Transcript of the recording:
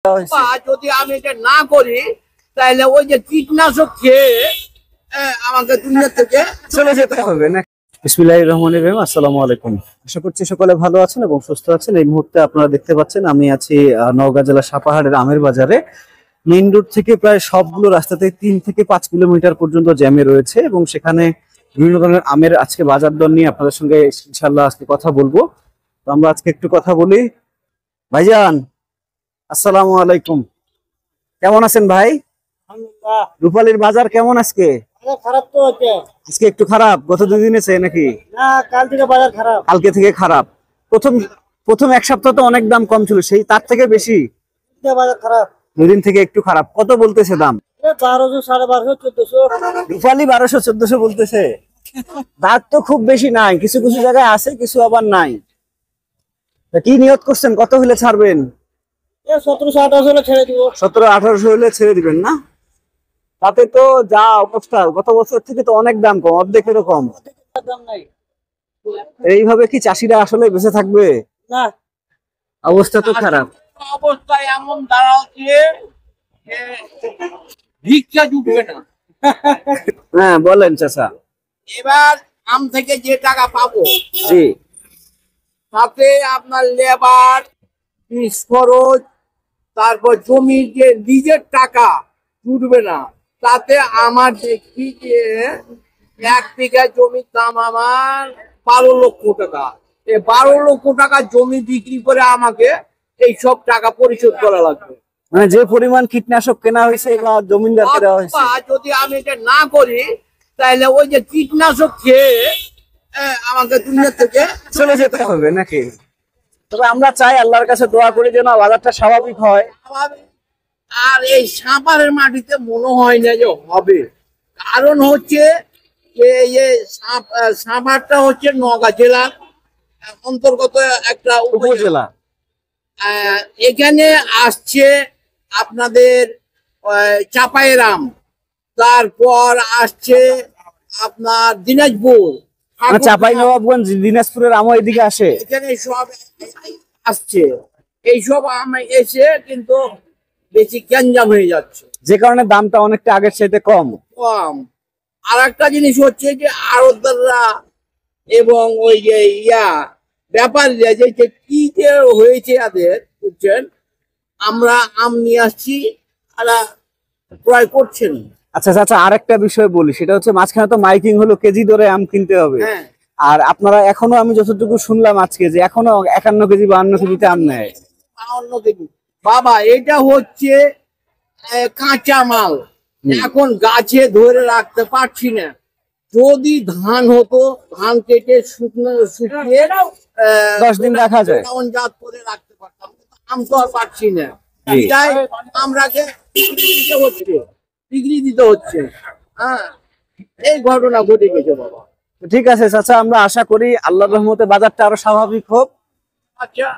যদি আমি এটা না করি তাহলে ওই যে কীটনাশক খেয়ে আমাকে দুনিয়া থেকে চলে যেতে হবে না। বিসমিল্লাহির রহমানির রহিম। আসসালামু আলাইকুম। আশা করছি সকলে ভালো আছেন এবং সুস্থ আছেন। এই মুহূর্তে আপনারা দেখতে পাচ্ছেন আমি আছি নওগাঁ জেলা সাপাহারের আমের বাজারে। মেইন রোড থেকে প্রায় সবগুলো রাস্তাতে 3 থেকে 5 কিলোমিটার পর্যন্ত জ্যামে রয়েছে এবং সেখানে বিভিন্ন ধরনের আমের আজকে বাজার দর নিয়ে আপনাদের সঙ্গে ইনশাআল্লাহ আজকে কথা বলবো। তো আমরা আজকে একটু কথা বলি। ভাইজান আসসালামু আলাইকুম, কেমন আছেন ভাই? আলহামদুলিল্লাহ। রূপালীর বাজার কেমন আজকে? খারাপ তো হচ্ছে আজকে একটু খারাপ, গত 2 দিন আছে নাকি? না, কাল থেকে বাজার খারাপ। কালকে থেকে খারাপ। প্রথম এক সপ্তাহ তো অনেক দাম কম ছিল, সেই তার থেকে বেশি বাজার খারাপ। 2 দিন থেকে একটু খারাপ। কত বলতেছে দাম? 1200, 1250, 1400। রূপালী 1200-1400 বলতেছে। দাঁত তো খুব বেশি নাই, কিছু কিছু জায়গায় আছে, কিছু আবার নাই। তা কি নিয়ত করছেন, কত হলে ছাড়বেন? 1700, 1800 হলে ছেড়ে দিব। 1700-1800 হলে ছেড়ে দিবেন না? তাতে তো যা অবস্থা, গত বছর থেকে তো অনেক দাম কম, অর্ধেকের কম। দাম নাই। এইভাবে কি চাষিরা আসলে বেঁচে থাকবে? না, অবস্থা তো খারাপ। অবস্থায় এমন দাঁড়াচ্ছে যে ভিক্ষা জুটবে না। হ্যাঁ বলেন চাচা। এবার আম থেকে যে টাকা পাবো জি, তাতে আপনার লেবার, ফিস খরচ, তারপর জমির যে নিজের টাকা জুটবে না। তাতে আমার দেখি যে 1 বিঘা জমির দাম আমার 12 লক্ষ টাকা। এই 12 লক্ষ টাকা জমি বিক্রি করে আমাকে এই সব টাকা পরিশোধ করা লাগবে। মানে যে পরিমাণ কীটনাশক কেনা হয়েছে বা জমিদারকে দেওয়া হয়েছে। অথবা যদি আমি এটা না করি তাহলে ওই যে কীটনাশক খেয়ে আমাকে দুনিয়া থেকে চলে যেতে হবে নাকি? তবে আমরা চাই, আল্লাহর কাছে দোয়া করি যেন বাজারটা স্বাভাবিক হয়। আর এই সাপারের মাটিতে মনে হয় না যে হবে। কারণ হচ্ছে যে এই সাপারটা হচ্ছে নওগাঁ জেলার অন্তর্গত একটা উপজেলা। এখানে আসছে আপনাদের চাপাইরাম, তারপর আসছে আপনার দিনাজপুর, চাঁপাইনবাবগঞ্জ, দিনাজপুরের আমও এদিকে আসে। এখানে সব আসছে। এইসব আম এসে কিন্তু বেশি গ্যাঞ্জাম হয়ে যাচ্ছে, যে কারণে দামটা অনেকটা আগের চাইতে কম। আর একটা জিনিস হচ্ছে যে আড়তদাররা এবং ওই যে ব্যাপারীরা যে কি যে হয়েছে এদের, বুঝছেন, আমরা আম নিয়ে আসছি আর ক্রয় করছেন। আচ্ছা চাচা, আরেকটা বিষয় বলি, সেটা হচ্ছে মাঝখানে তো মাইকিং হলো, কেজি ধরে আম কিনতে হবে। হ্যাঁ, আর আপনারা এখনো, আমি যতটুকু শুনলাম আজকে, যে এখনো 51 কেজি 52 কেজিতে আম নেয়। 52 কেজি। বাবা, এটা হচ্ছে কাঁচা মাল, এখন গাছে ধরে রাখতে পারছি না। যদি ধান হতো, ধান কেটে শুকিয়ে 10 দিন রাখা যায়, জাত করে রাখতে পারতাম। আম তো আর পারছি না, তাই আমরাকে ডিগ্রি দিতে হচ্ছে। হ্যাঁ, এই ঘটনা ঘটে গেছে বাবা। ঠিক আছে চাচা, আমরা আশা করি আল্লাহর রহমতে বাজারটা আরো স্বাভাবিক হোক। আচ্ছা।